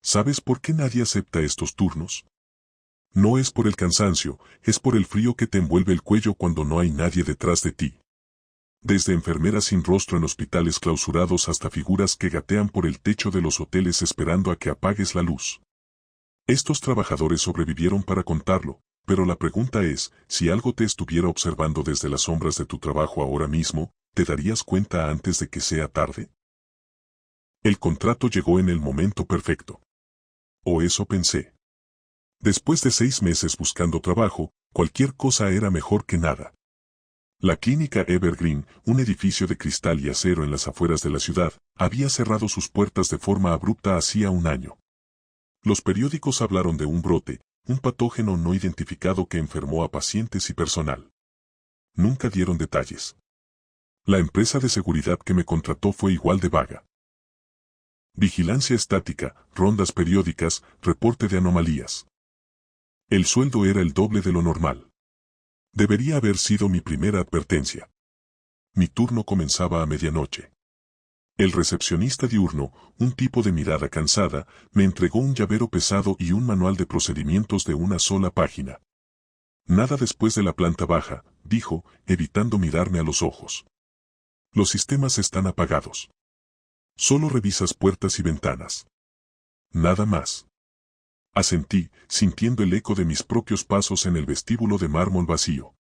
¿Sabes por qué nadie acepta estos turnos? No es por el cansancio, es por el frío que te envuelve el cuello cuando no hay nadie detrás de ti. Desde enfermeras sin rostro en hospitales clausurados hasta figuras que gatean por el techo de los hoteles esperando a que apagues la luz. Estos trabajadores sobrevivieron para contarlo, pero la pregunta es, si algo te estuviera observando desde las sombras de tu trabajo ahora mismo, ¿te darías cuenta antes de que sea tarde? El contrato llegó en el momento perfecto. O eso pensé. Después de 6 meses buscando trabajo, cualquier cosa era mejor que nada. La clínica Evergreen, un edificio de cristal y acero en las afueras de la ciudad, había cerrado sus puertas de forma abrupta hacía un año. Los periódicos hablaron de un brote, un patógeno no identificado que enfermó a pacientes y personal. Nunca dieron detalles. La empresa de seguridad que me contrató fue igual de vaga. Vigilancia estática, rondas periódicas, reporte de anomalías. El sueldo era el doble de lo normal. Debería haber sido mi primera advertencia. Mi turno comenzaba a medianoche. El recepcionista diurno, un tipo de mirada cansada, me entregó un llavero pesado y un manual de procedimientos de una sola página. Nada después de la planta baja, dijo, evitando mirarme a los ojos. Los sistemas están apagados. Solo revisas puertas y ventanas. Nada más. Asentí, sintiendo el eco de mis propios pasos en el vestíbulo de mármol vacío.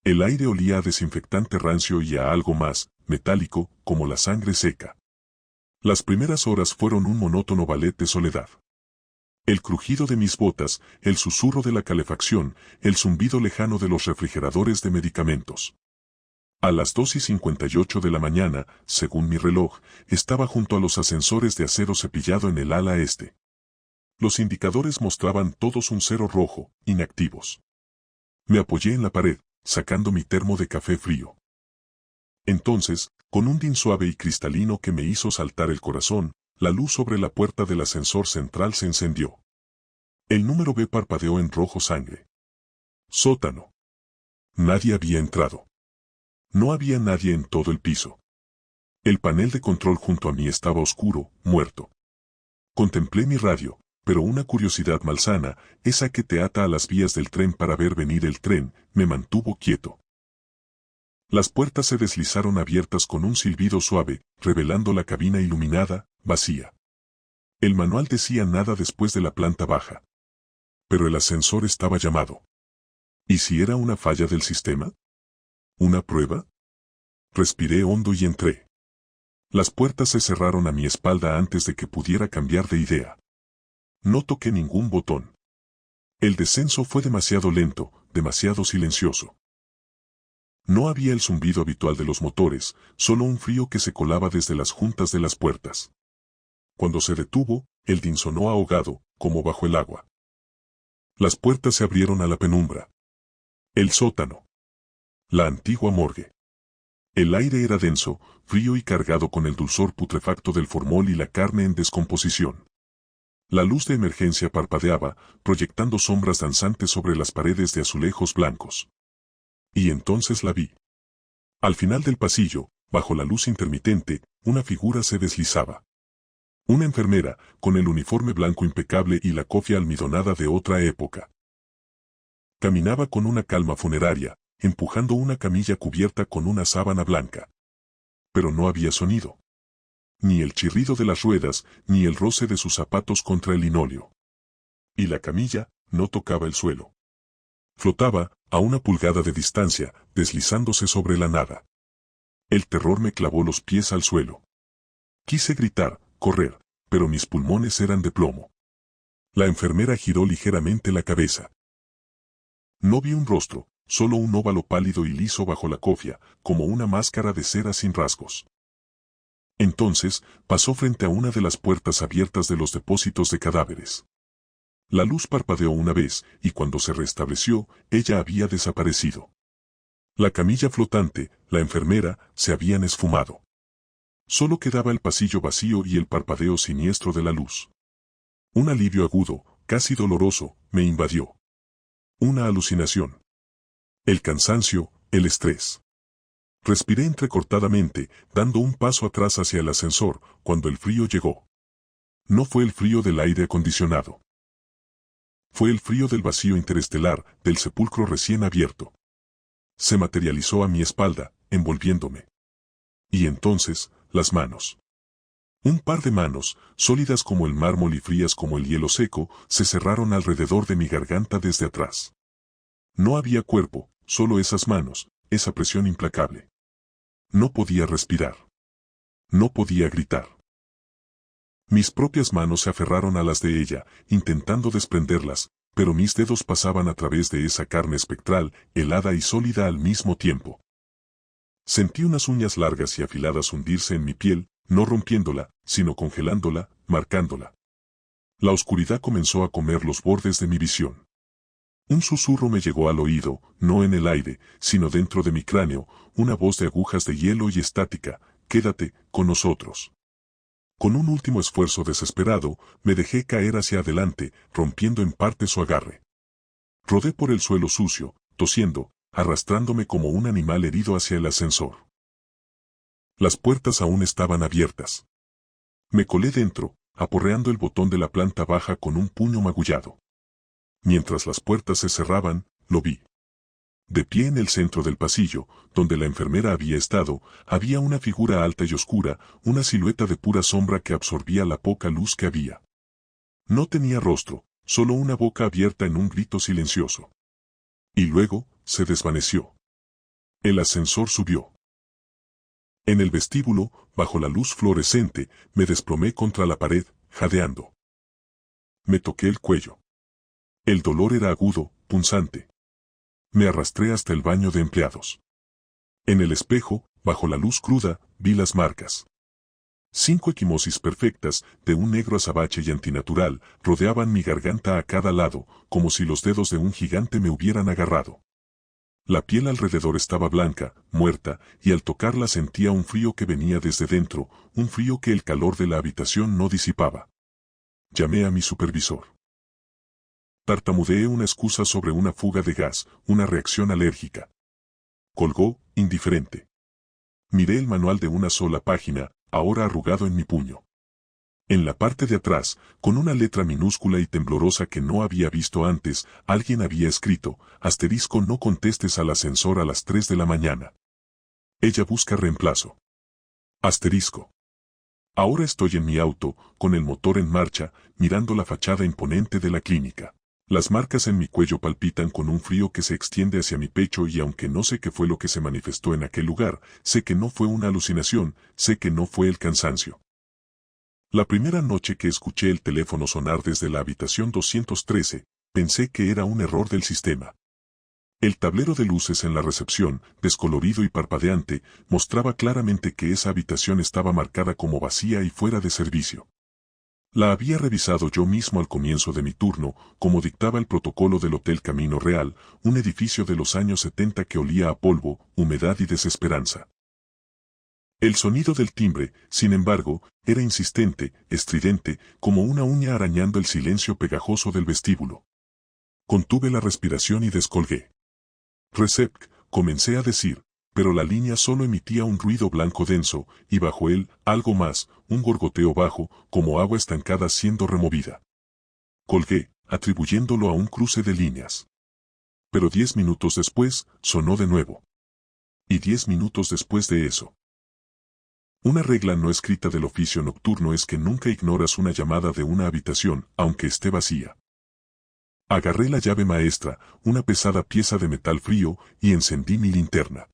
El aire olía a desinfectante rancio y a algo más, metálico, como la sangre seca. Las primeras horas fueron un monótono ballet de soledad. El crujido de mis botas, el susurro de la calefacción, el zumbido lejano de los refrigeradores de medicamentos. A las 2:58 de la mañana, según mi reloj, estaba junto a los ascensores de acero cepillado en el ala este. Los indicadores mostraban todos un cero rojo, inactivos. Me apoyé en la pared, sacando mi termo de café frío. Entonces, con un din suave y cristalino que me hizo saltar el corazón, la luz sobre la puerta del ascensor central se encendió. El número B parpadeó en rojo sangre. Sótano. Nadie había entrado. No había nadie en todo el piso. El panel de control junto a mí estaba oscuro, muerto. Contemplé mi radio, pero una curiosidad malsana, esa que te ata a las vías del tren para ver venir el tren, me mantuvo quieto. Las puertas se deslizaron abiertas con un silbido suave, revelando la cabina iluminada, vacía. El manual decía nada después de la planta baja. Pero el ascensor estaba llamado. ¿Y si era una falla del sistema? ¿Una prueba? Respiré hondo y entré. Las puertas se cerraron a mi espalda antes de que pudiera cambiar de idea. No toqué ningún botón. El descenso fue demasiado lento, demasiado silencioso. No había el zumbido habitual de los motores, solo un frío que se colaba desde las juntas de las puertas. Cuando se detuvo, el din sonó ahogado, como bajo el agua. Las puertas se abrieron a la penumbra. El sótano. La antigua morgue. El aire era denso, frío y cargado con el dulzor putrefacto del formol y la carne en descomposición. La luz de emergencia parpadeaba, proyectando sombras danzantes sobre las paredes de azulejos blancos. Y entonces la vi. Al final del pasillo, bajo la luz intermitente, una figura se deslizaba. Una enfermera, con el uniforme blanco impecable y la cofia almidonada de otra época. Caminaba con una calma funeraria, empujando una camilla cubierta con una sábana blanca. Pero no había sonido. Ni el chirrido de las ruedas, ni el roce de sus zapatos contra el linóleo. Y la camilla no tocaba el suelo. Flotaba, a 1 pulgada de distancia, deslizándose sobre la nada. El terror me clavó los pies al suelo. Quise gritar, correr, pero mis pulmones eran de plomo. La enfermera giró ligeramente la cabeza. No vi un rostro, solo un óvalo pálido y liso bajo la cofia, como una máscara de cera sin rasgos. Entonces, pasó frente a una de las puertas abiertas de los depósitos de cadáveres. La luz parpadeó una vez, y cuando se restableció, ella había desaparecido. La camilla flotante, la enfermera, se habían esfumado. Solo quedaba el pasillo vacío y el parpadeo siniestro de la luz. Un alivio agudo, casi doloroso, me invadió. Una alucinación. El cansancio, el estrés. Respiré entrecortadamente, dando un paso atrás hacia el ascensor, cuando el frío llegó. No fue el frío del aire acondicionado. Fue el frío del vacío interestelar, del sepulcro recién abierto. Se materializó a mi espalda, envolviéndome. Y entonces, las manos. Un par de manos, sólidas como el mármol y frías como el hielo seco, se cerraron alrededor de mi garganta desde atrás. No había cuerpo, solo esas manos, esa presión implacable. No podía respirar. No podía gritar. Mis propias manos se aferraron a las de ella, intentando desprenderlas, pero mis dedos pasaban a través de esa carne espectral, helada y sólida al mismo tiempo. Sentí unas uñas largas y afiladas hundirse en mi piel, no rompiéndola, sino congelándola, marcándola. La oscuridad comenzó a comer los bordes de mi visión. Un susurro me llegó al oído, no en el aire, sino dentro de mi cráneo, una voz de agujas de hielo y estática: quédate con nosotros. Con un último esfuerzo desesperado, me dejé caer hacia adelante, rompiendo en parte su agarre. Rodé por el suelo sucio, tosiendo, arrastrándome como un animal herido hacia el ascensor. Las puertas aún estaban abiertas. Me colé dentro, aporreando el botón de la planta baja con un puño magullado. Mientras las puertas se cerraban, lo vi. De pie en el centro del pasillo, donde la enfermera había estado, había una figura alta y oscura, una silueta de pura sombra que absorbía la poca luz que había. No tenía rostro, solo una boca abierta en un grito silencioso. Y luego, se desvaneció. El ascensor subió. En el vestíbulo, bajo la luz fluorescente, me desplomé contra la pared, jadeando. Me toqué el cuello. El dolor era agudo, punzante. Me arrastré hasta el baño de empleados. En el espejo, bajo la luz cruda, vi las marcas. 5 equimosis perfectas, de un negro azabache y antinatural, rodeaban mi garganta a cada lado, como si los dedos de un gigante me hubieran agarrado. La piel alrededor estaba blanca, muerta, y al tocarla sentía un frío que venía desde dentro, un frío que el calor de la habitación no disipaba. Llamé a mi supervisor. Tartamudeé una excusa sobre una fuga de gas, una reacción alérgica. Colgó, indiferente. Miré el manual de una sola página, ahora arrugado en mi puño. En la parte de atrás, con una letra minúscula y temblorosa que no había visto antes, alguien había escrito: asterisco, no contestes al ascensor a las 3 de la mañana. Ella busca reemplazo. Asterisco. Ahora estoy en mi auto, con el motor en marcha, mirando la fachada imponente de la clínica. Las marcas en mi cuello palpitan con un frío que se extiende hacia mi pecho y aunque no sé qué fue lo que se manifestó en aquel lugar, sé que no fue una alucinación, sé que no fue el cansancio. La primera noche que escuché el teléfono sonar desde la habitación 213, pensé que era un error del sistema. El tablero de luces en la recepción, descolorido y parpadeante, mostraba claramente que esa habitación estaba marcada como vacía y fuera de servicio. La había revisado yo mismo al comienzo de mi turno, como dictaba el protocolo del Hotel Camino Real, un edificio de los años 70 que olía a polvo, humedad y desesperanza. El sonido del timbre, sin embargo, era insistente, estridente, como una uña arañando el silencio pegajoso del vestíbulo. Contuve la respiración y descolgué. Recep, comencé a decir, pero la línea solo emitía un ruido blanco denso, y bajo él, algo más, un gorgoteo bajo, como agua estancada siendo removida. Colgué, atribuyéndolo a un cruce de líneas. Pero 10 minutos después, sonó de nuevo. Y 10 minutos después de eso. Una regla no escrita del oficio nocturno es que nunca ignoras una llamada de una habitación, aunque esté vacía. Agarré la llave maestra, una pesada pieza de metal frío, y encendí mi linterna.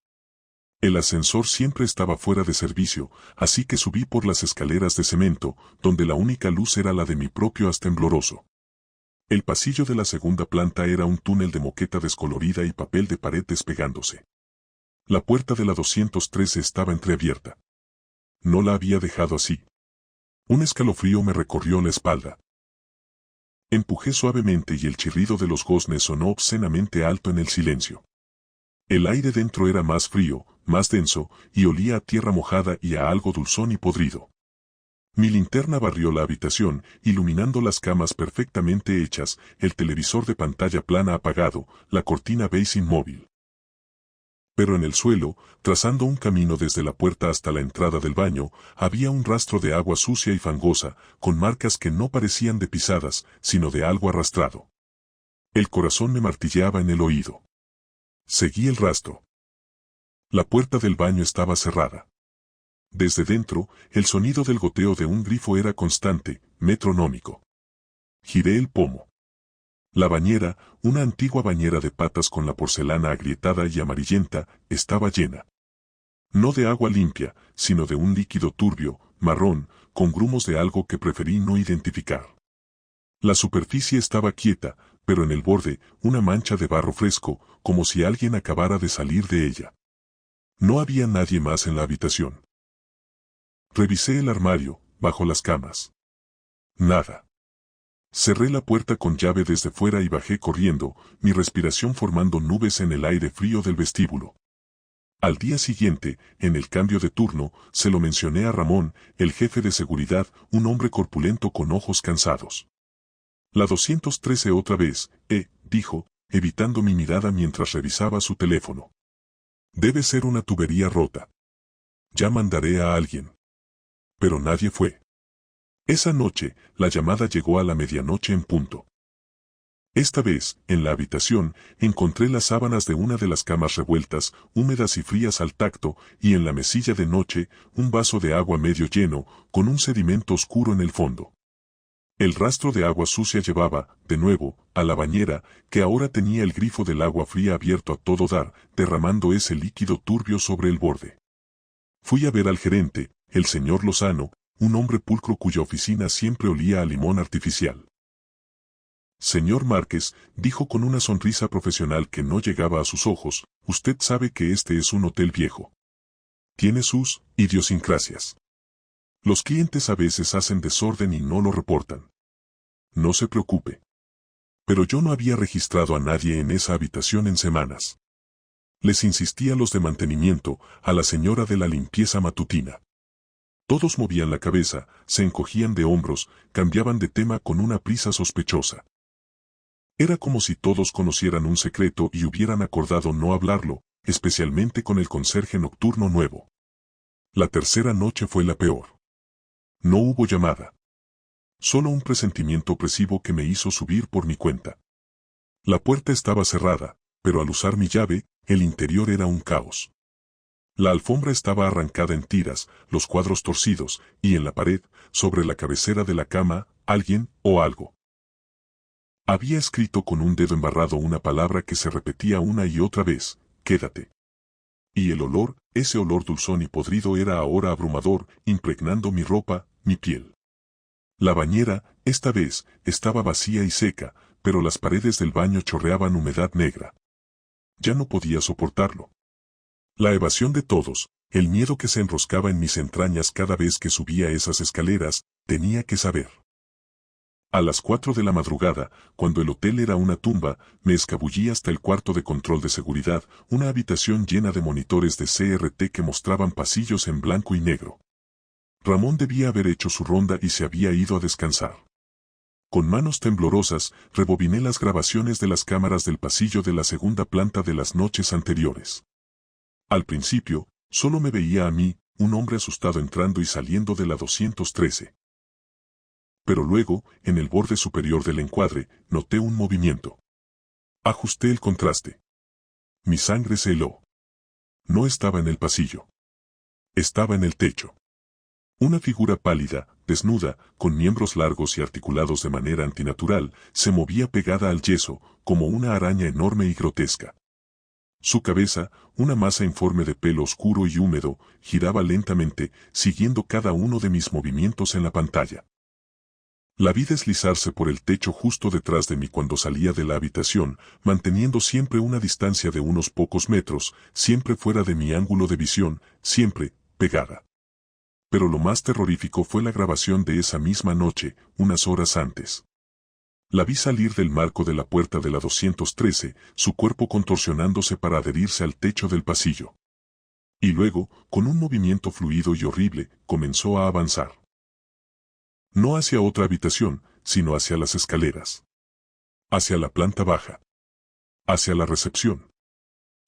El ascensor siempre estaba fuera de servicio, así que subí por las escaleras de cemento, donde la única luz era la de mi propio haz tembloroso. El pasillo de la segunda planta era un túnel de moqueta descolorida y papel de pared despegándose. La puerta de la 213 estaba entreabierta. No la había dejado así. Un escalofrío me recorrió la espalda. Empujé suavemente y el chirrido de los goznes sonó obscenamente alto en el silencio. El aire dentro era más frío, más denso, y olía a tierra mojada y a algo dulzón y podrido. Mi linterna barrió la habitación, iluminando las camas perfectamente hechas, el televisor de pantalla plana apagado, la cortina beige inmóvil. Pero en el suelo, trazando un camino desde la puerta hasta la entrada del baño, había un rastro de agua sucia y fangosa, con marcas que no parecían de pisadas, sino de algo arrastrado. El corazón me martilleaba en el oído. Seguí el rastro. La puerta del baño estaba cerrada. Desde dentro, el sonido del goteo de un grifo era constante, metronómico. Giré el pomo. La bañera, una antigua bañera de patas con la porcelana agrietada y amarillenta, estaba llena. No de agua limpia, sino de un líquido turbio, marrón, con grumos de algo que preferí no identificar. La superficie estaba quieta, pero en el borde, una mancha de barro fresco, como si alguien acabara de salir de ella. No había nadie más en la habitación. Revisé el armario, bajo las camas. Nada. Cerré la puerta con llave desde fuera y bajé corriendo, mi respiración formando nubes en el aire frío del vestíbulo. Al día siguiente, en el cambio de turno, se lo mencioné a Ramón, el jefe de seguridad, un hombre corpulento con ojos cansados. La 213 otra vez, dijo, evitando mi mirada mientras revisaba su teléfono. Debe ser una tubería rota. Ya mandaré a alguien. Pero nadie fue. Esa noche, la llamada llegó a la medianoche en punto. Esta vez, en la habitación, encontré las sábanas de una de las camas revueltas, húmedas y frías al tacto, y en la mesilla de noche, un vaso de agua medio lleno, con un sedimento oscuro en el fondo. El rastro de agua sucia llevaba, de nuevo, a la bañera, que ahora tenía el grifo del agua fría abierto a todo dar, derramando ese líquido turbio sobre el borde. Fui a ver al gerente, el señor Lozano, un hombre pulcro cuya oficina siempre olía a limón artificial. Señor Márquez, dijo con una sonrisa profesional que no llegaba a sus ojos, usted sabe que este es un hotel viejo. Tiene sus idiosincrasias. Los clientes a veces hacen desorden y no lo reportan. No se preocupe. Pero yo no había registrado a nadie en esa habitación en semanas. Les insistí a los de mantenimiento, a la señora de la limpieza matutina. Todos movían la cabeza, se encogían de hombros, cambiaban de tema con una prisa sospechosa. Era como si todos conocieran un secreto y hubieran acordado no hablarlo, especialmente con el conserje nocturno nuevo. La tercera noche fue la peor. No hubo llamada. Solo un presentimiento opresivo que me hizo subir por mi cuenta. La puerta estaba cerrada, pero al usar mi llave, el interior era un caos. La alfombra estaba arrancada en tiras, los cuadros torcidos, y en la pared, sobre la cabecera de la cama, alguien o algo. Había escrito con un dedo embarrado una palabra que se repetía una y otra vez, quédate. Y el olor, ese olor dulzón y podrido era ahora abrumador, impregnando mi ropa, mi piel. La bañera, esta vez, estaba vacía y seca, pero las paredes del baño chorreaban humedad negra. Ya no podía soportarlo. La evasión de todos, el miedo que se enroscaba en mis entrañas cada vez que subía esas escaleras, tenía que saber. A las 4 de la madrugada, cuando el hotel era una tumba, me escabullí hasta el cuarto de control de seguridad, una habitación llena de monitores de CRT que mostraban pasillos en blanco y negro. Ramón debía haber hecho su ronda y se había ido a descansar. Con manos temblorosas, rebobiné las grabaciones de las cámaras del pasillo de la segunda planta de las noches anteriores. Al principio, solo me veía a mí, un hombre asustado entrando y saliendo de la 213. Pero luego, en el borde superior del encuadre, noté un movimiento. Ajusté el contraste. Mi sangre se heló. No estaba en el pasillo. Estaba en el techo. Una figura pálida, desnuda, con miembros largos y articulados de manera antinatural, se movía pegada al yeso, como una araña enorme y grotesca. Su cabeza, una masa informe de pelo oscuro y húmedo, giraba lentamente, siguiendo cada uno de mis movimientos en la pantalla. La vi deslizarse por el techo justo detrás de mí cuando salía de la habitación, manteniendo siempre una distancia de unos pocos metros, siempre fuera de mi ángulo de visión, siempre pegada. Pero lo más terrorífico fue la grabación de esa misma noche, unas horas antes. La vi salir del marco de la puerta de la 213, su cuerpo contorsionándose para adherirse al techo del pasillo. Y luego, con un movimiento fluido y horrible, comenzó a avanzar. No hacia otra habitación, sino hacia las escaleras. Hacia la planta baja. Hacia la recepción.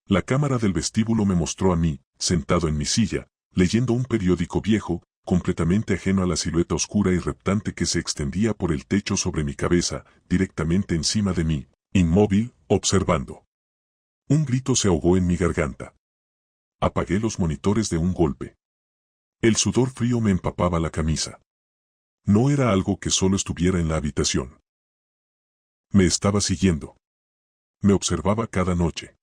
La cámara del vestíbulo me mostró a mí, sentado en mi silla, leyendo un periódico viejo, completamente ajeno a la silueta oscura y reptante que se extendía por el techo sobre mi cabeza, directamente encima de mí, inmóvil, observando. Un grito se ahogó en mi garganta. Apagué los monitores de un golpe. El sudor frío me empapaba la camisa. No era algo que solo estuviera en la habitación. Me estaba siguiendo. Me observaba cada noche.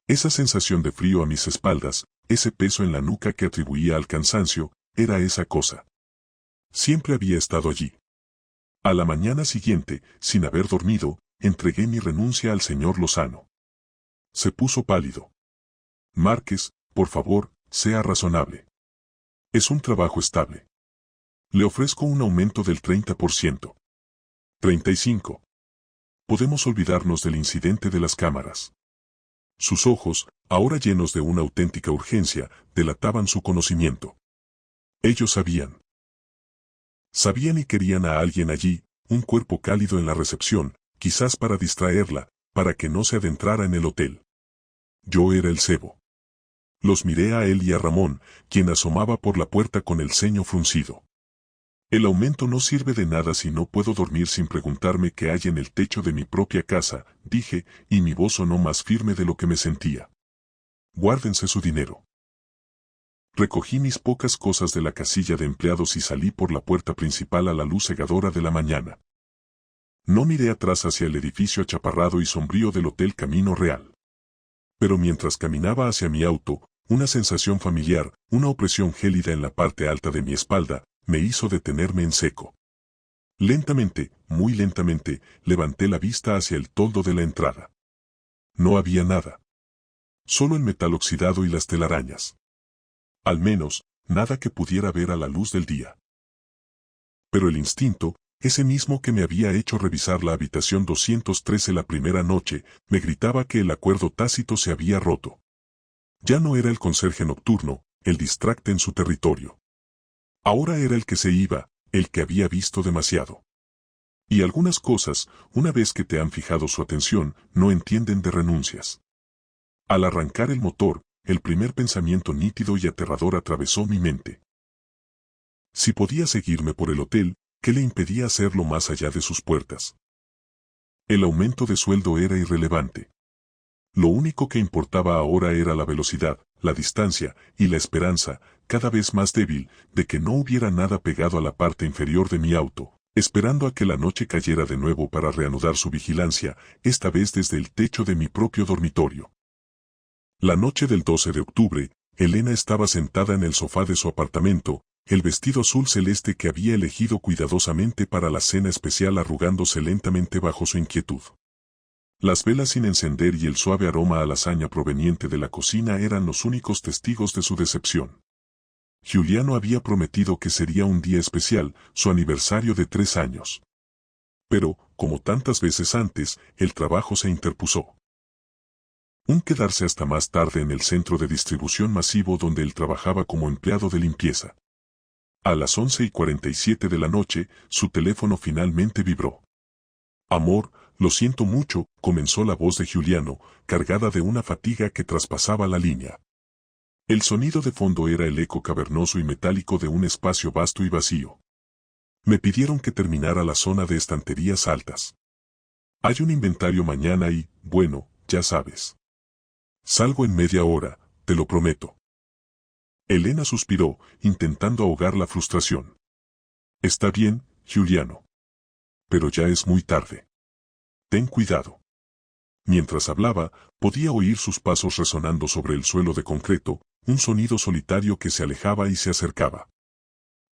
Esa sensación de frío a mis espaldas, ese peso en la nuca que atribuía al cansancio, era esa cosa. Siempre había estado allí. A la mañana siguiente, sin haber dormido, entregué mi renuncia al señor Lozano. Se puso pálido. Márquez, por favor, sea razonable. Es un trabajo estable. Le ofrezco un aumento del 30%. 35. Podemos olvidarnos del incidente de las cámaras. Sus ojos, ahora llenos de una auténtica urgencia, delataban su conocimiento. Ellos sabían. Sabían y querían a alguien allí, un cuerpo cálido en la recepción, quizás para distraerla, para que no se adentrara en el hotel. Yo era el cebo. Los miré a él y a Ramón, quien asomaba por la puerta con el ceño fruncido. El aumento no sirve de nada si no puedo dormir sin preguntarme qué hay en el techo de mi propia casa, dije, y mi voz sonó más firme de lo que me sentía. Guárdense su dinero. Recogí mis pocas cosas de la casilla de empleados y salí por la puerta principal a la luz cegadora de la mañana. No miré atrás hacia el edificio achaparrado y sombrío del Hotel Camino Real. Pero mientras caminaba hacia mi auto, una sensación familiar, una opresión gélida en la parte alta de mi espalda, me hizo detenerme en seco. Lentamente, muy lentamente, levanté la vista hacia el toldo de la entrada. No había nada. Solo el metal oxidado y las telarañas. Al menos, nada que pudiera ver a la luz del día. Pero el instinto, ese mismo que me había hecho revisar la habitación 213 la primera noche, me gritaba que el acuerdo tácito se había roto. Ya no era el conserje nocturno, el distracte en su territorio. Ahora era el que se iba, el que había visto demasiado. Y algunas cosas, una vez que te han fijado su atención, no entienden de renuncias. Al arrancar el motor, el primer pensamiento nítido y aterrador atravesó mi mente. Si podía seguirme por el hotel, ¿qué le impedía hacerlo más allá de sus puertas? El aumento de sueldo era irrelevante. Lo único que importaba ahora era la velocidad, la distancia y la esperanza, cada vez más débil, de que no hubiera nada pegado a la parte inferior de mi auto, esperando a que la noche cayera de nuevo para reanudar su vigilancia, esta vez desde el techo de mi propio dormitorio. La noche del 12 de octubre, Elena estaba sentada en el sofá de su apartamento, el vestido azul celeste que había elegido cuidadosamente para la cena especial arrugándose lentamente bajo su inquietud. Las velas sin encender y el suave aroma a lasaña proveniente de la cocina eran los únicos testigos de su decepción. Giuliano había prometido que sería un día especial, su aniversario de 3 años. Pero, como tantas veces antes, el trabajo se interpuso. Un quedarse hasta más tarde en el centro de distribución masivo donde él trabajaba como empleado de limpieza. A las 11:47 de la noche, su teléfono finalmente vibró. Amor, lo siento mucho, comenzó la voz de Giuliano, cargada de una fatiga que traspasaba la línea. El sonido de fondo era el eco cavernoso y metálico de un espacio vasto y vacío. Me pidieron que terminara la zona de estanterías altas. Hay un inventario mañana y, bueno, ya sabes. Salgo en media hora, te lo prometo. Elena suspiró, intentando ahogar la frustración. Está bien, Giuliano. Pero ya es muy tarde. Ten cuidado. Mientras hablaba, podía oír sus pasos resonando sobre el suelo de concreto, un sonido solitario que se alejaba y se acercaba.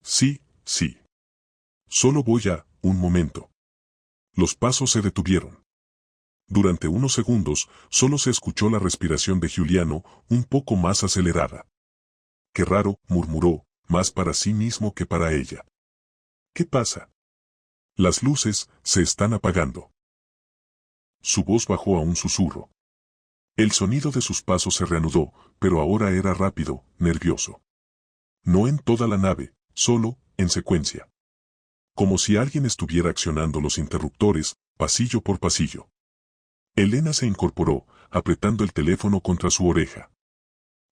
Sí, sí. Solo voy a, un momento. Los pasos se detuvieron. Durante unos segundos, solo se escuchó la respiración de Giuliano, un poco más acelerada. Qué raro, murmuró, más para sí mismo que para ella. ¿Qué pasa? Las luces se están apagando. Su voz bajó a un susurro. El sonido de sus pasos se reanudó, pero ahora era rápido, nervioso. No en toda la nave, solo, en secuencia. Como si alguien estuviera accionando los interruptores, pasillo por pasillo. Elena se incorporó, apretando el teléfono contra su oreja.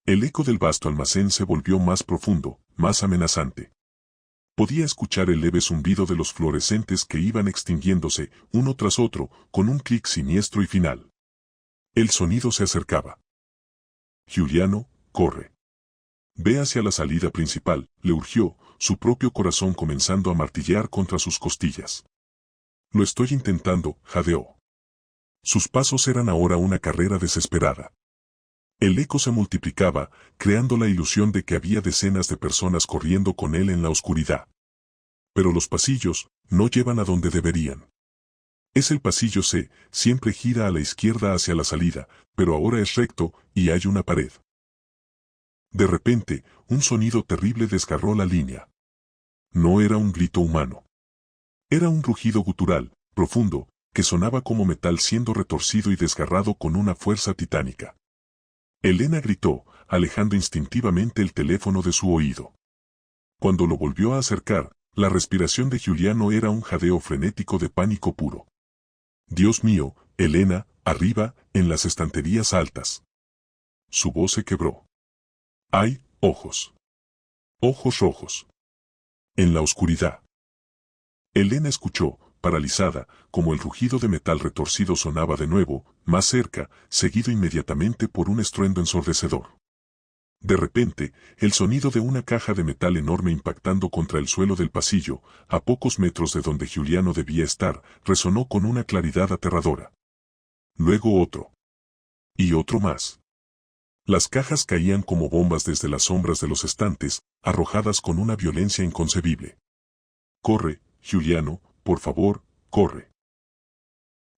El eco del vasto almacén se volvió más profundo, más amenazante. Podía escuchar el leve zumbido de los fluorescentes que iban extinguiéndose, uno tras otro, con un clic siniestro y final. El sonido se acercaba. Giuliano, corre. Ve hacia la salida principal, le urgió, su propio corazón comenzando a martillear contra sus costillas. Lo estoy intentando, jadeó. Sus pasos eran ahora una carrera desesperada. El eco se multiplicaba, creando la ilusión de que había decenas de personas corriendo con él en la oscuridad. Pero los pasillos no llevan a donde deberían. Es el pasillo C, siempre gira a la izquierda hacia la salida, pero ahora es recto y hay una pared. De repente, un sonido terrible desgarró la línea. No era un grito humano. Era un rugido gutural, profundo, que sonaba como metal siendo retorcido y desgarrado con una fuerza titánica. Elena gritó, alejando instintivamente el teléfono de su oído. Cuando lo volvió a acercar, la respiración de Giuliano era un jadeo frenético de pánico puro. Dios mío, Elena, arriba, en las estanterías altas. Su voz se quebró. ¡Ay, ojos! Ojos rojos. En la oscuridad. Elena escuchó, paralizada, como el rugido de metal retorcido sonaba de nuevo, más cerca, seguido inmediatamente por un estruendo ensordecedor. De repente, el sonido de una caja de metal enorme impactando contra el suelo del pasillo, a pocos metros de donde Giuliano debía estar, resonó con una claridad aterradora. Luego otro. Y otro más. Las cajas caían como bombas desde las sombras de los estantes, arrojadas con una violencia inconcebible. «Corre, Giuliano, por favor, corre».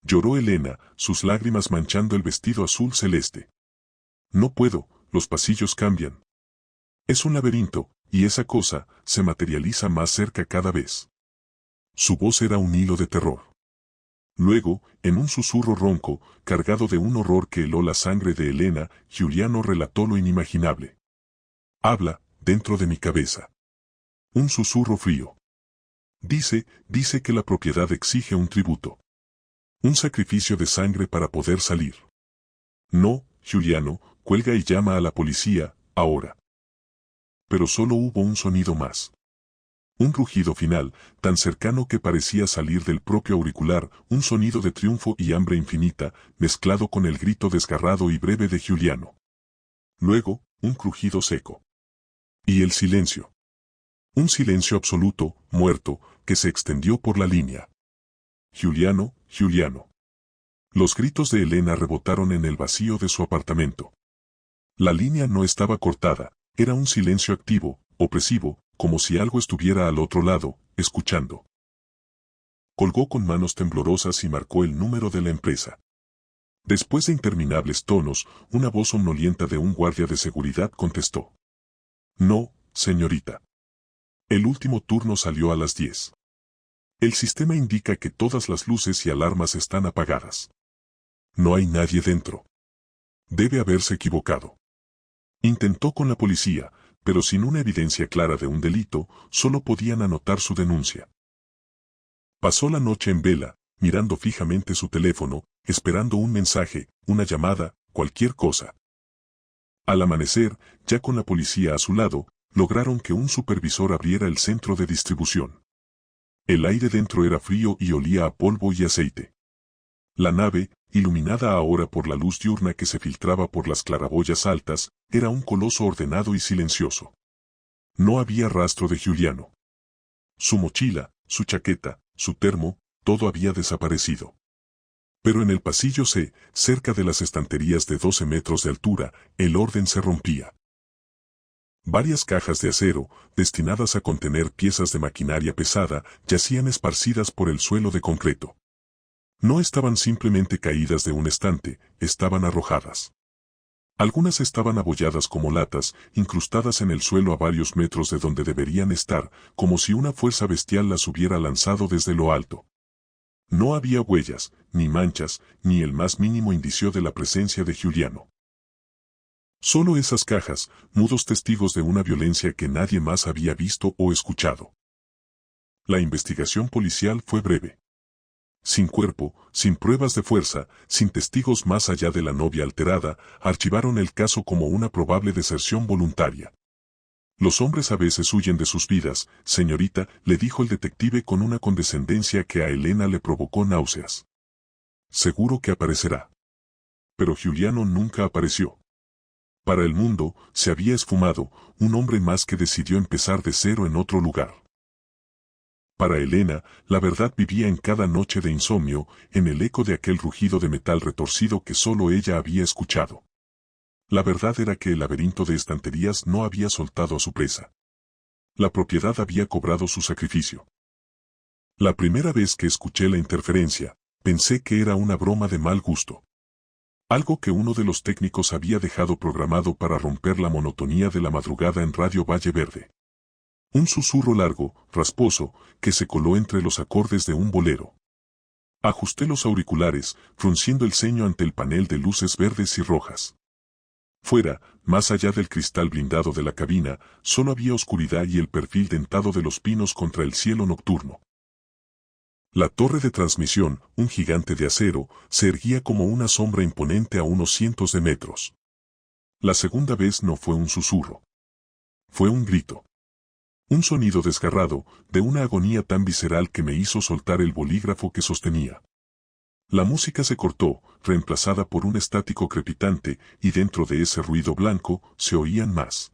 Lloró Elena, sus lágrimas manchando el vestido azul celeste. «No puedo, los pasillos cambian. Es un laberinto, y esa cosa se materializa más cerca cada vez». Su voz era un hilo de terror. Luego, en un susurro ronco, cargado de un horror que heló la sangre de Elena, Giuliano relató lo inimaginable. «Habla, dentro de mi cabeza». Un susurro frío. Dice que la propiedad exige un tributo. Un sacrificio de sangre para poder salir. No, Giuliano, cuelga y llama a la policía, ahora. Pero solo hubo un sonido más. Un rugido final, tan cercano que parecía salir del propio auricular, un sonido de triunfo y hambre infinita, mezclado con el grito desgarrado y breve de Giuliano. Luego, un crujido seco. Y el silencio. Un silencio absoluto, muerto, que se extendió por la línea. Giuliano, Giuliano. Los gritos de Elena rebotaron en el vacío de su apartamento. La línea no estaba cortada, era un silencio activo, opresivo, como si algo estuviera al otro lado, escuchando. Colgó con manos temblorosas y marcó el número de la empresa. Después de interminables tonos, una voz somnolienta de un guardia de seguridad contestó. No, señorita. El último turno salió a las 10. El sistema indica que todas las luces y alarmas están apagadas. No hay nadie dentro. Debe haberse equivocado. Intentó con la policía, pero sin una evidencia clara de un delito, solo podían anotar su denuncia. Pasó la noche en vela, mirando fijamente su teléfono, esperando un mensaje, una llamada, cualquier cosa. Al amanecer, ya con la policía a su lado, lograron que un supervisor abriera el centro de distribución. El aire dentro era frío y olía a polvo y aceite. La nave, iluminada ahora por la luz diurna que se filtraba por las claraboyas altas, era un coloso ordenado y silencioso. No había rastro de Giuliano. Su mochila, su chaqueta, su termo, todo había desaparecido. Pero en el pasillo C, cerca de las estanterías de 12 metros de altura, el orden se rompía. Varias cajas de acero, destinadas a contener piezas de maquinaria pesada, yacían esparcidas por el suelo de concreto. No estaban simplemente caídas de un estante, estaban arrojadas. Algunas estaban abolladas como latas, incrustadas en el suelo a varios metros de donde deberían estar, como si una fuerza bestial las hubiera lanzado desde lo alto. No había huellas, ni manchas, ni el más mínimo indicio de la presencia de Giuliano. Solo esas cajas, mudos testigos de una violencia que nadie más había visto o escuchado. La investigación policial fue breve. Sin cuerpo, sin pruebas de fuerza, sin testigos más allá de la novia alterada, archivaron el caso como una probable deserción voluntaria. Los hombres a veces huyen de sus vidas, señorita, le dijo el detective con una condescendencia que a Elena le provocó náuseas. Seguro que aparecerá. Pero Giuliano nunca apareció. Para el mundo, se había esfumado, un hombre más que decidió empezar de cero en otro lugar. Para Elena, la verdad vivía en cada noche de insomnio, en el eco de aquel rugido de metal retorcido que solo ella había escuchado. La verdad era que el laberinto de estanterías no había soltado a su presa. La propiedad había cobrado su sacrificio. La primera vez que escuché la interferencia, pensé que era una broma de mal gusto. Algo que uno de los técnicos había dejado programado para romper la monotonía de la madrugada en Radio Valle Verde. Un susurro largo, rasposo, que se coló entre los acordes de un bolero. Ajusté los auriculares, frunciendo el ceño ante el panel de luces verdes y rojas. Fuera, más allá del cristal blindado de la cabina, solo había oscuridad y el perfil dentado de los pinos contra el cielo nocturno. La torre de transmisión, un gigante de acero, se erguía como una sombra imponente a unos cientos de metros. La segunda vez no fue un susurro. Fue un grito. Un sonido desgarrado, de una agonía tan visceral que me hizo soltar el bolígrafo que sostenía. La música se cortó, reemplazada por un estático crepitante, y dentro de ese ruido blanco se oían más.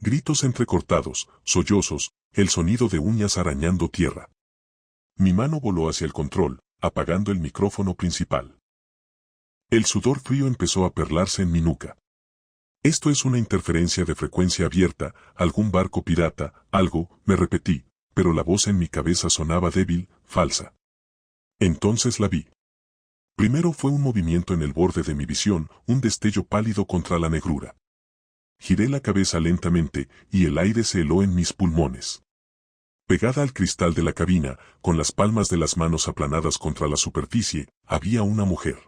Gritos entrecortados, sollozos, el sonido de uñas arañando tierra. Mi mano voló hacia el control, apagando el micrófono principal. El sudor frío empezó a perlarse en mi nuca. Esto es una interferencia de frecuencia abierta, algún barco pirata, algo, me repetí, pero la voz en mi cabeza sonaba débil, falsa. Entonces la vi. Primero fue un movimiento en el borde de mi visión, un destello pálido contra la negrura. Giré la cabeza lentamente, y el aire se heló en mis pulmones. Pegada al cristal de la cabina, con las palmas de las manos aplanadas contra la superficie, había una mujer.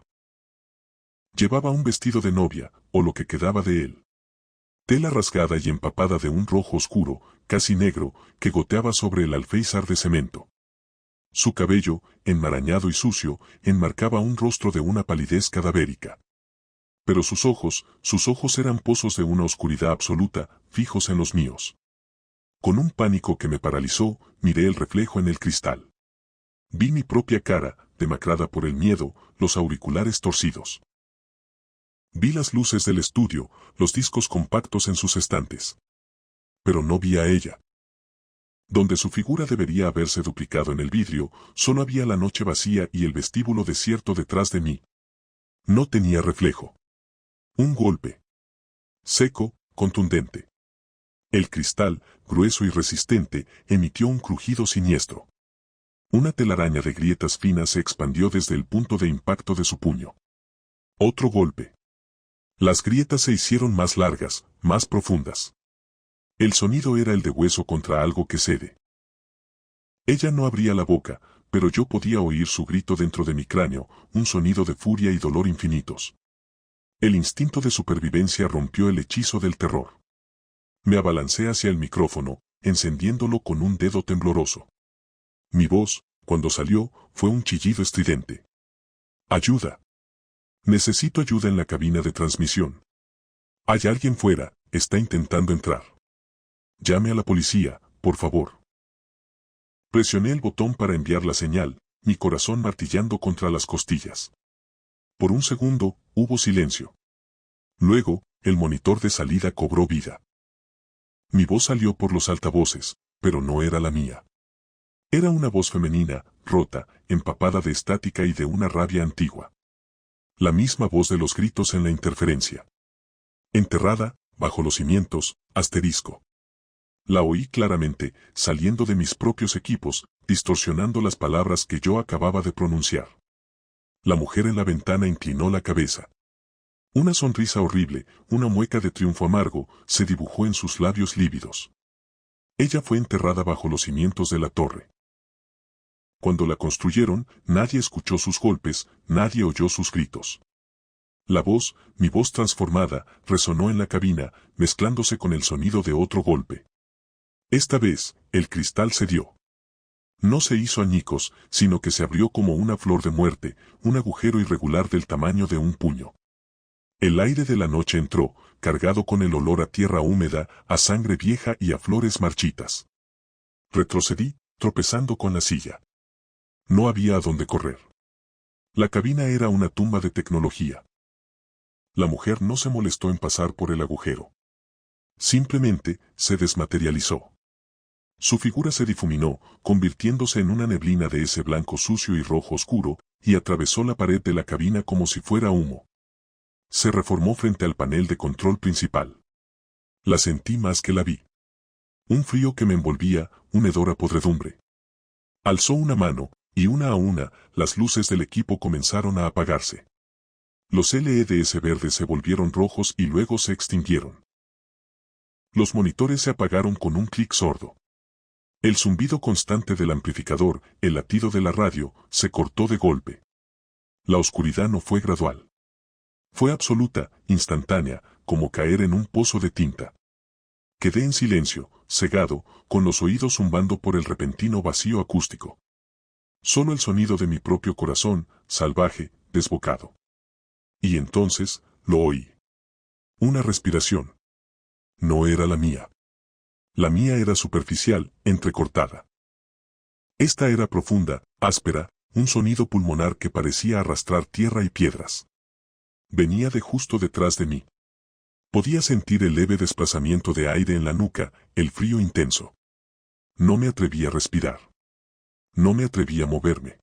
Llevaba un vestido de novia, o lo que quedaba de él. Tela rasgada y empapada de un rojo oscuro, casi negro, que goteaba sobre el alféizar de cemento. Su cabello, enmarañado y sucio, enmarcaba un rostro de una palidez cadavérica. Pero sus ojos eran pozos de una oscuridad absoluta, fijos en los míos. Con un pánico que me paralizó, miré el reflejo en el cristal. Vi mi propia cara, demacrada por el miedo, los auriculares torcidos. Vi las luces del estudio, los discos compactos en sus estantes. Pero no vi a ella. Donde su figura debería haberse duplicado en el vidrio, solo había la noche vacía y el vestíbulo desierto detrás de mí. No tenía reflejo. Un golpe. Seco, contundente. El cristal, grueso y resistente, emitió un crujido siniestro. Una telaraña de grietas finas se expandió desde el punto de impacto de su puño. Otro golpe. Las grietas se hicieron más largas, más profundas. El sonido era el de hueso contra algo que cede. Ella no abría la boca, pero yo podía oír su grito dentro de mi cráneo, un sonido de furia y dolor infinitos. El instinto de supervivencia rompió el hechizo del terror. Me abalancé hacia el micrófono, encendiéndolo con un dedo tembloroso. Mi voz, cuando salió, fue un chillido estridente. ¡Ayuda! Necesito ayuda en la cabina de transmisión. Hay alguien fuera, está intentando entrar. Llame a la policía, por favor. Presioné el botón para enviar la señal, mi corazón martillando contra las costillas. Por un segundo, hubo silencio. Luego, el monitor de salida cobró vida. Mi voz salió por los altavoces, pero no era la mía. Era una voz femenina, rota, empapada de estática y de una rabia antigua. La misma voz de los gritos en la interferencia. Enterrada, bajo los cimientos, asterisco. La oí claramente, saliendo de mis propios equipos, distorsionando las palabras que yo acababa de pronunciar. La mujer en la ventana inclinó la cabeza. Una sonrisa horrible, una mueca de triunfo amargo, se dibujó en sus labios lívidos. Ella fue enterrada bajo los cimientos de la torre. Cuando la construyeron, nadie escuchó sus golpes, nadie oyó sus gritos. La voz, mi voz transformada, resonó en la cabina, mezclándose con el sonido de otro golpe. Esta vez, el cristal cedió. No se hizo añicos, sino que se abrió como una flor de muerte, un agujero irregular del tamaño de un puño. El aire de la noche entró, cargado con el olor a tierra húmeda, a sangre vieja y a flores marchitas. Retrocedí, tropezando con la silla. No había a dónde correr. La cabina era una tumba de tecnología. La mujer no se molestó en pasar por el agujero. Simplemente, se desmaterializó. Su figura se difuminó, convirtiéndose en una neblina de ese blanco sucio y rojo oscuro, y atravesó la pared de la cabina como si fuera humo. Se reformó frente al panel de control principal. La sentí más que la vi. Un frío que me envolvía, un hedor a podredumbre. Alzó una mano, y una a una, las luces del equipo comenzaron a apagarse. Los LEDs verdes se volvieron rojos y luego se extinguieron. Los monitores se apagaron con un clic sordo. El zumbido constante del amplificador, el latido de la radio, se cortó de golpe. La oscuridad no fue gradual. Fue absoluta, instantánea, como caer en un pozo de tinta. Quedé en silencio, cegado, con los oídos zumbando por el repentino vacío acústico. Solo el sonido de mi propio corazón, salvaje, desbocado. Y entonces, lo oí. Una respiración. No era la mía. La mía era superficial, entrecortada. Esta era profunda, áspera, un sonido pulmonar que parecía arrastrar tierra y piedras. Venía de justo detrás de mí. Podía sentir el leve desplazamiento de aire en la nuca, el frío intenso. No me atreví a respirar. No me atreví a moverme.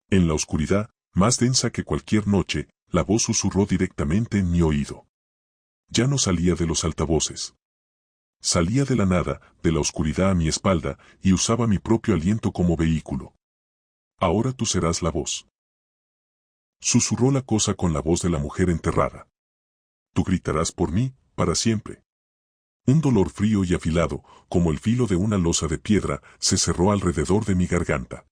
En la oscuridad, más densa que cualquier noche, la voz susurró directamente en mi oído. Ya no salía de los altavoces. Salía de la nada, de la oscuridad a mi espalda, y usaba mi propio aliento como vehículo. Ahora tú serás la voz. Susurró la cosa con la voz de la mujer enterrada. Tú gritarás por mí, para siempre. Un dolor frío y afilado, como el filo de una losa de piedra, se cerró alrededor de mi garganta.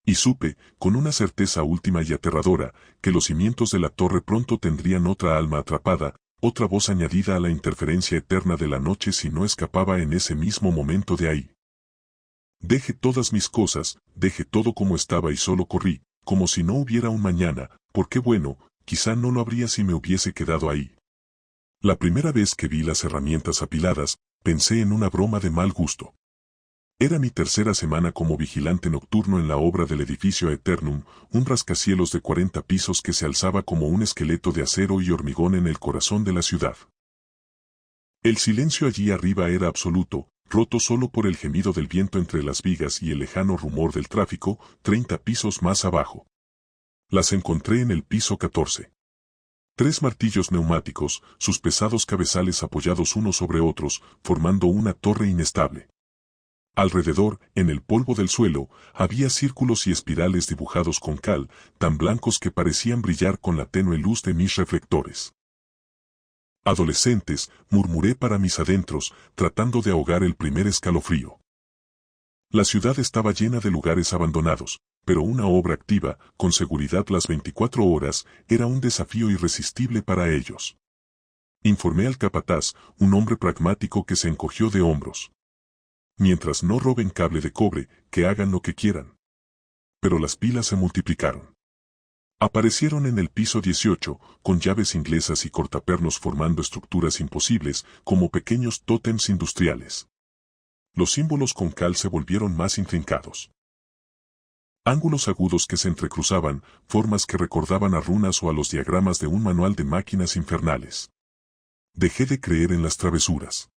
Y supe, con una certeza última y aterradora, que los cimientos de la torre pronto tendrían otra alma atrapada, otra voz añadida a la interferencia eterna de la noche si no escapaba en ese mismo momento de ahí. Dejé todas mis cosas, dejé todo como estaba y solo corrí, como si no hubiera un mañana, porque bueno, quizá no lo habría si me hubiese quedado ahí. La primera vez que vi las herramientas apiladas, pensé en una broma de mal gusto. Era mi tercera semana como vigilante nocturno en la obra del edificio Eternum, un rascacielos de 40 pisos que se alzaba como un esqueleto de acero y hormigón en el corazón de la ciudad. El silencio allí arriba era absoluto, roto solo por el gemido del viento entre las vigas y el lejano rumor del tráfico, 30 pisos más abajo. Las encontré en el piso 14. 3 martillos neumáticos, sus pesados cabezales apoyados unos sobre otros, formando una torre inestable. Alrededor, en el polvo del suelo, había círculos y espirales dibujados con cal, tan blancos que parecían brillar con la tenue luz de mis reflectores. Adolescentes, murmuré para mis adentros, tratando de ahogar el primer escalofrío. La ciudad estaba llena de lugares abandonados, pero una obra activa, con seguridad las 24 horas, era un desafío irresistible para ellos. Informé al capataz, un hombre pragmático que se encogió de hombros. Mientras no roben cable de cobre, que hagan lo que quieran. Pero las pilas se multiplicaron. Aparecieron en el piso 18, con llaves inglesas y cortapernos formando estructuras imposibles, como pequeños tótems industriales. Los símbolos con cal se volvieron más intrincados. Ángulos agudos que se entrecruzaban, formas que recordaban a runas o a los diagramas de un manual de máquinas infernales. Dejé de creer en las travesuras.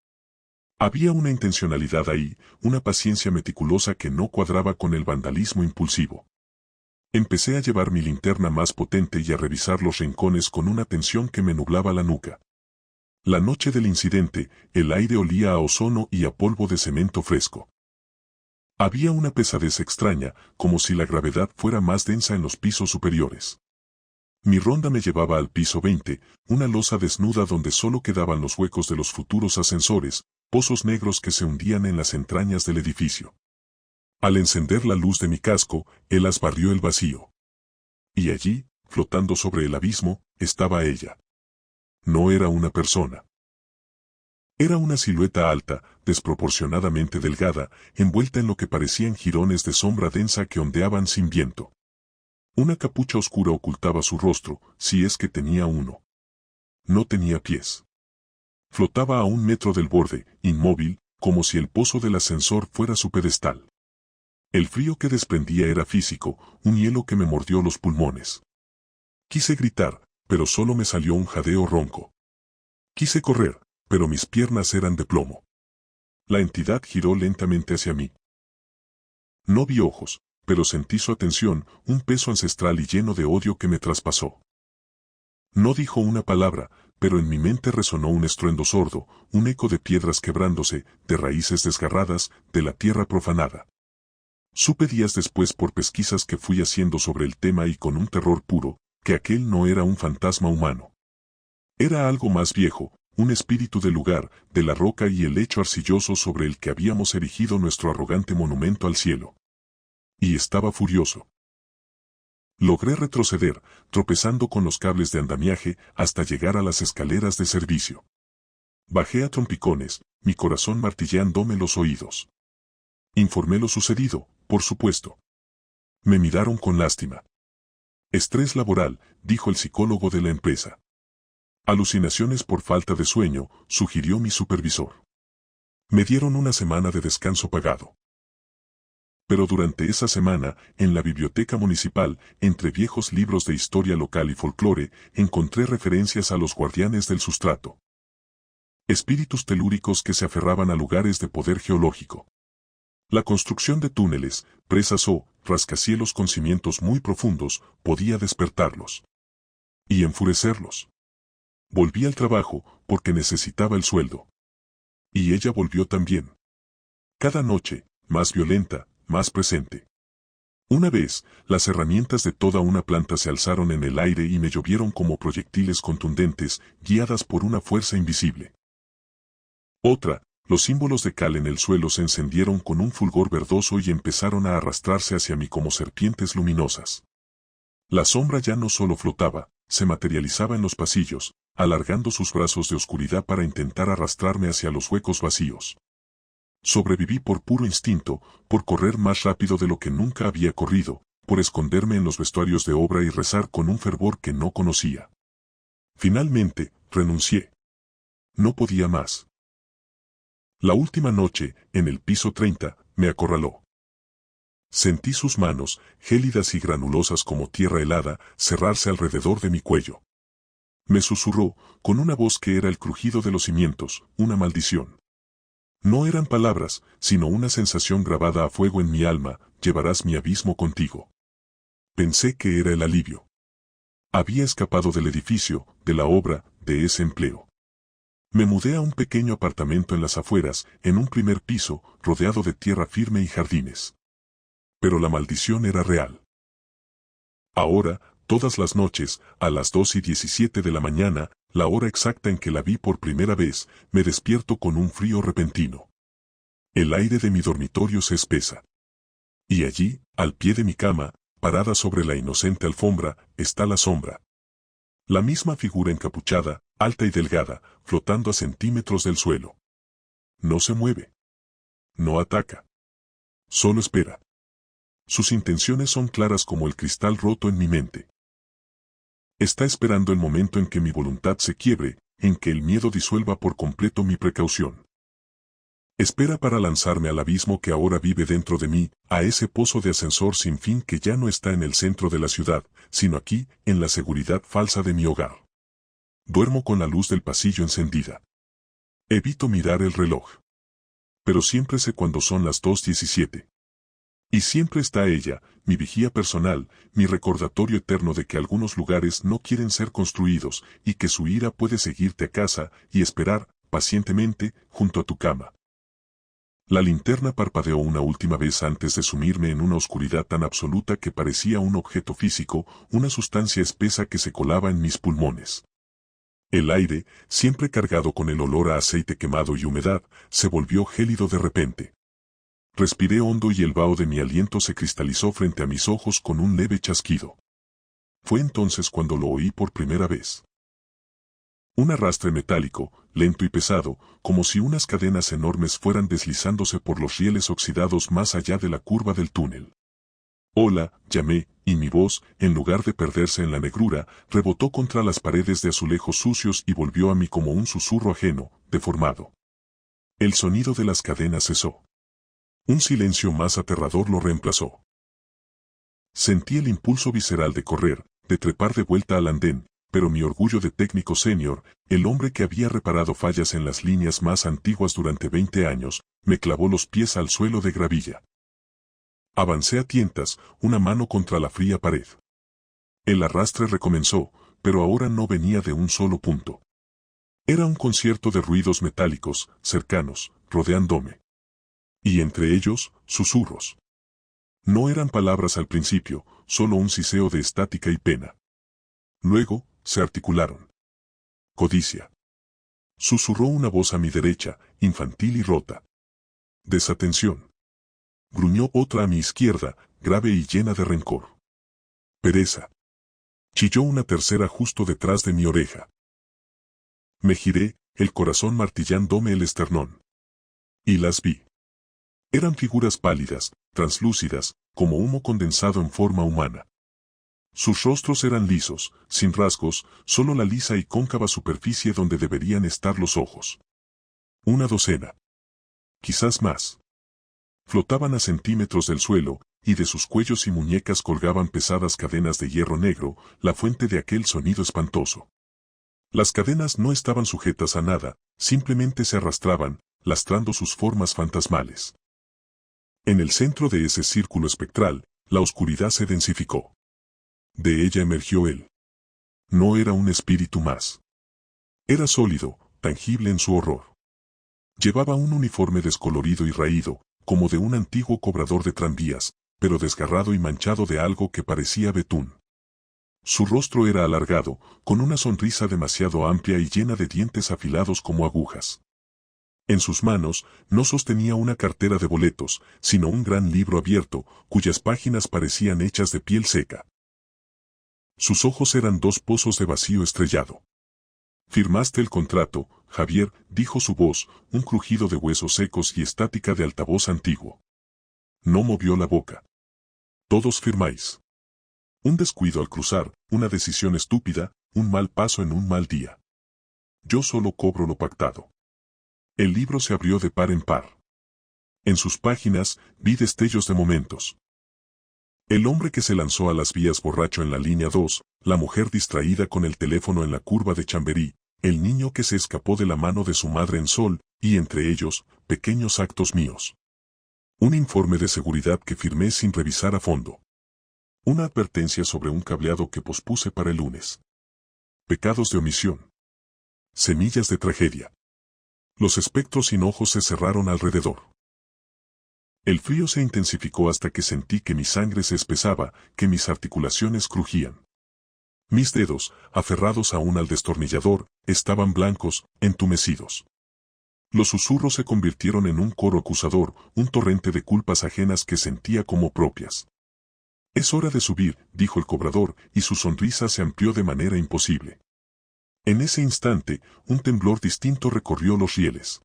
Había una intencionalidad ahí, una paciencia meticulosa que no cuadraba con el vandalismo impulsivo. Empecé a llevar mi linterna más potente y a revisar los rincones con una tensión que me nublaba la nuca. La noche del incidente, el aire olía a ozono y a polvo de cemento fresco. Había una pesadez extraña, como si la gravedad fuera más densa en los pisos superiores. Mi ronda me llevaba al piso 20, una losa desnuda donde solo quedaban los huecos de los futuros ascensores, pozos negros que se hundían en las entrañas del edificio. Al encender la luz de mi casco, él barrió el vacío. Y allí, flotando sobre el abismo, estaba ella. No era una persona. Era una silueta alta, desproporcionadamente delgada, envuelta en lo que parecían jirones de sombra densa que ondeaban sin viento. Una capucha oscura ocultaba su rostro, si es que tenía uno. No tenía pies. Flotaba a 1 metro del borde, inmóvil, como si el pozo del ascensor fuera su pedestal. El frío que desprendía era físico, un hielo que me mordió los pulmones. Quise gritar, pero solo me salió un jadeo ronco. Quise correr, pero mis piernas eran de plomo. La entidad giró lentamente hacia mí. No vi ojos, pero sentí su atención, un peso ancestral y lleno de odio que me traspasó. No dijo una palabra, pero en mi mente resonó un estruendo sordo, un eco de piedras quebrándose, de raíces desgarradas, de la tierra profanada. Supe días después por pesquisas que fui haciendo sobre el tema y con un terror puro, que aquel no era un fantasma humano. Era algo más viejo, un espíritu del lugar, de la roca y el lecho arcilloso sobre el que habíamos erigido nuestro arrogante monumento al cielo. Y estaba furioso. Logré retroceder, tropezando con los cables de andamiaje hasta llegar a las escaleras de servicio. Bajé a trompicones, mi corazón martillándome los oídos. Informé lo sucedido, por supuesto. Me miraron con lástima. Estrés laboral, dijo el psicólogo de la empresa. Alucinaciones por falta de sueño, sugirió mi supervisor. Me dieron una semana de descanso pagado. Pero durante esa semana, en la biblioteca municipal, entre viejos libros de historia local y folclore, encontré referencias a los guardianes del sustrato. Espíritus telúricos que se aferraban a lugares de poder geológico. La construcción de túneles, presas o rascacielos con cimientos muy profundos podía despertarlos. Y enfurecerlos. Volví al trabajo, porque necesitaba el sueldo. Y ella volvió también. Cada noche, más violenta, más presente. Una vez, las herramientas de toda una planta se alzaron en el aire y me llovieron como proyectiles contundentes, guiadas por una fuerza invisible. Otra, los símbolos de cal en el suelo se encendieron con un fulgor verdoso y empezaron a arrastrarse hacia mí como serpientes luminosas. La sombra ya no solo flotaba, se materializaba en los pasillos, alargando sus brazos de oscuridad para intentar arrastrarme hacia los huecos vacíos. Sobreviví por puro instinto, por correr más rápido de lo que nunca había corrido, por esconderme en los vestuarios de obra y rezar con un fervor que no conocía. Finalmente, renuncié. No podía más. La última noche, en el piso 30, me acorraló. Sentí sus manos, gélidas y granulosas como tierra helada, cerrarse alrededor de mi cuello. Me susurró, con una voz que era el crujido de los cimientos, una maldición. No eran palabras, sino una sensación grabada a fuego en mi alma: llevarás mi abismo contigo. Pensé que era el alivio. Había escapado del edificio, de la obra, de ese empleo. Me mudé a un pequeño apartamento en las afueras, en un primer piso, rodeado de tierra firme y jardines. Pero la maldición era real. Ahora, todas las noches, a las 2:17 de la mañana, la hora exacta en que la vi por primera vez, me despierto con un frío repentino. El aire de mi dormitorio se espesa. Y allí, al pie de mi cama, parada sobre la inocente alfombra, está la sombra. La misma figura encapuchada, alta y delgada, flotando a centímetros del suelo. No se mueve. No ataca. Solo espera. Sus intenciones son claras como el cristal roto en mi mente. Está esperando el momento en que mi voluntad se quiebre, en que el miedo disuelva por completo mi precaución. Espera para lanzarme al abismo que ahora vive dentro de mí, a ese pozo de ascensor sin fin que ya no está en el centro de la ciudad, sino aquí, en la seguridad falsa de mi hogar. Duermo con la luz del pasillo encendida. Evito mirar el reloj. Pero siempre sé cuándo son las 2:17. Y siempre está ella, mi vigía personal, mi recordatorio eterno de que algunos lugares no quieren ser construidos, y que su ira puede seguirte a casa y esperar, pacientemente, junto a tu cama. La linterna parpadeó una última vez antes de sumirme en una oscuridad tan absoluta que parecía un objeto físico, una sustancia espesa que se colaba en mis pulmones. El aire, siempre cargado con el olor a aceite quemado y humedad, se volvió gélido de repente. Respiré hondo y el vaho de mi aliento se cristalizó frente a mis ojos con un leve chasquido. Fue entonces cuando lo oí por primera vez. Un arrastre metálico, lento y pesado, como si unas cadenas enormes fueran deslizándose por los rieles oxidados más allá de la curva del túnel. Hola, llamé, y mi voz, en lugar de perderse en la negrura, rebotó contra las paredes de azulejos sucios y volvió a mí como un susurro ajeno, deformado. El sonido de las cadenas cesó. Un silencio más aterrador lo reemplazó. Sentí el impulso visceral de correr, de trepar de vuelta al andén, pero mi orgullo de técnico senior, el hombre que había reparado fallas en las líneas más antiguas durante 20 años, me clavó los pies al suelo de gravilla. Avancé a tientas, una mano contra la fría pared. El arrastre recomenzó, pero ahora no venía de un solo punto. Era un concierto de ruidos metálicos, cercanos, rodeándome. Y entre ellos, susurros. No eran palabras al principio, solo un siseo de estática y pena. Luego, se articularon. Codicia. Susurró una voz a mi derecha, infantil y rota. Desatención. Gruñó otra a mi izquierda, grave y llena de rencor. Pereza. Chilló una tercera justo detrás de mi oreja. Me giré, el corazón martillándome el esternón. Y las vi. Eran figuras pálidas, translúcidas, como humo condensado en forma humana. Sus rostros eran lisos, sin rasgos, solo la lisa y cóncava superficie donde deberían estar los ojos. Una docena. Quizás más. Flotaban a centímetros del suelo, y de sus cuellos y muñecas colgaban pesadas cadenas de hierro negro, la fuente de aquel sonido espantoso. Las cadenas no estaban sujetas a nada, simplemente se arrastraban, lastrando sus formas fantasmales. En el centro de ese círculo espectral, la oscuridad se densificó. De ella emergió él. No era un espíritu más. Era sólido, tangible en su horror. Llevaba un uniforme descolorido y raído, como de un antiguo cobrador de tranvías, pero desgarrado y manchado de algo que parecía betún. Su rostro era alargado, con una sonrisa demasiado amplia y llena de dientes afilados como agujas. En sus manos, no sostenía una cartera de boletos, sino un gran libro abierto, cuyas páginas parecían hechas de piel seca. Sus ojos eran dos pozos de vacío estrellado. «Firmaste el contrato, Javier», dijo su voz, un crujido de huesos secos y estática de altavoz antiguo. No movió la boca. «Todos firmáis. Un descuido al cruzar, una decisión estúpida, un mal paso en un mal día. Yo solo cobro lo pactado». El libro se abrió de par en par. En sus páginas, vi destellos de momentos. El hombre que se lanzó a las vías borracho en la línea 2, la mujer distraída con el teléfono en la curva de Chamberí, el niño que se escapó de la mano de su madre en Sol, y entre ellos, pequeños actos míos. Un informe de seguridad que firmé sin revisar a fondo. Una advertencia sobre un cableado que pospuse para el lunes. Pecados de omisión. Semillas de tragedia. Los espectros sin ojos se cerraron alrededor. El frío se intensificó hasta que sentí que mi sangre se espesaba, que mis articulaciones crujían. Mis dedos, aferrados aún al destornillador, estaban blancos, entumecidos. Los susurros se convirtieron en un coro acusador, un torrente de culpas ajenas que sentía como propias. «Es hora de subir», dijo el cobrador, y su sonrisa se amplió de manera imposible. En ese instante, un temblor distinto recorrió los rieles.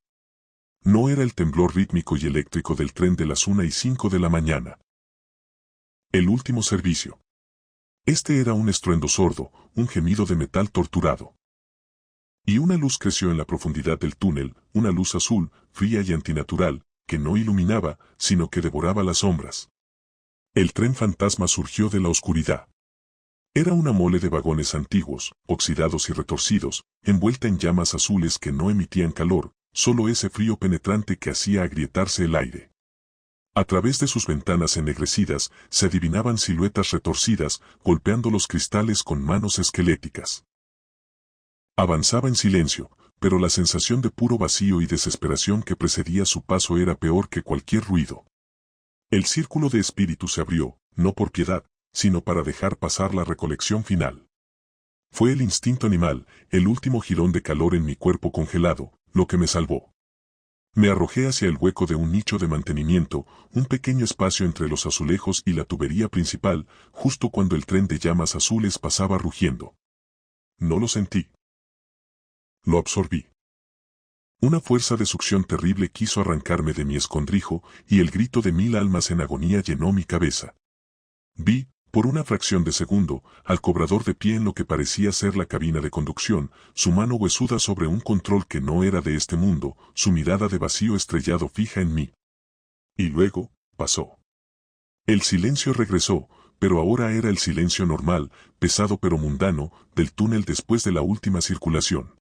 No era el temblor rítmico y eléctrico del tren de las 1:05 de la mañana. El último servicio. Este era un estruendo sordo, un gemido de metal torturado. Y una luz creció en la profundidad del túnel, una luz azul, fría y antinatural, que no iluminaba, sino que devoraba las sombras. El tren fantasma surgió de la oscuridad. Era una mole de vagones antiguos, oxidados y retorcidos, envuelta en llamas azules que no emitían calor, solo ese frío penetrante que hacía agrietarse el aire. A través de sus ventanas ennegrecidas se adivinaban siluetas retorcidas, golpeando los cristales con manos esqueléticas. Avanzaba en silencio, pero la sensación de puro vacío y desesperación que precedía su paso era peor que cualquier ruido. El círculo de espíritus se abrió, no por piedad, sino para dejar pasar la recolección final. Fue el instinto animal, el último jirón de calor en mi cuerpo congelado, lo que me salvó. Me arrojé hacia el hueco de un nicho de mantenimiento, un pequeño espacio entre los azulejos y la tubería principal, justo cuando el tren de llamas azules pasaba rugiendo. No lo sentí. Lo absorbí. Una fuerza de succión terrible quiso arrancarme de mi escondrijo y el grito de mil almas en agonía llenó mi cabeza. Vi, por una fracción de segundo, al cobrador de pie en lo que parecía ser la cabina de conducción, su mano huesuda sobre un control que no era de este mundo, su mirada de vacío estrellado fija en mí. Y luego, pasó. El silencio regresó, pero ahora era el silencio normal, pesado pero mundano, del túnel después de la última circulación.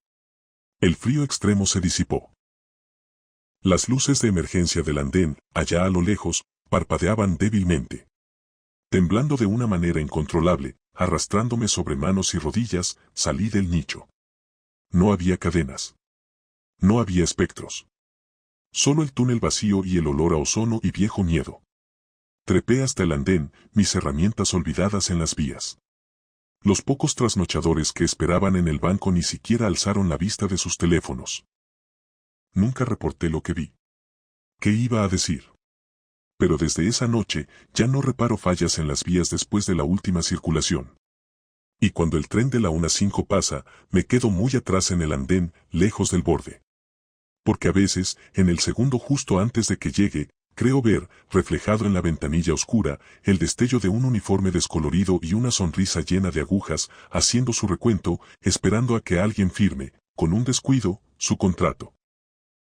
El frío extremo se disipó. Las luces de emergencia del andén, allá a lo lejos, parpadeaban débilmente. Temblando de una manera incontrolable, arrastrándome sobre manos y rodillas, salí del nicho. No había cadenas. No había espectros. Solo el túnel vacío y el olor a ozono y viejo miedo. Trepé hasta el andén, mis herramientas olvidadas en las vías. Los pocos trasnochadores que esperaban en el banco ni siquiera alzaron la vista de sus teléfonos. Nunca reporté lo que vi. ¿Qué iba a decir? Pero desde esa noche ya no reparo fallas en las vías después de la última circulación. Y cuando el tren de la 1:05 pasa, me quedo muy atrás en el andén, lejos del borde. Porque a veces, en el segundo justo antes de que llegue, creo ver, reflejado en la ventanilla oscura, el destello de un uniforme descolorido y una sonrisa llena de agujas, haciendo su recuento, esperando a que alguien firme, con un descuido, su contrato.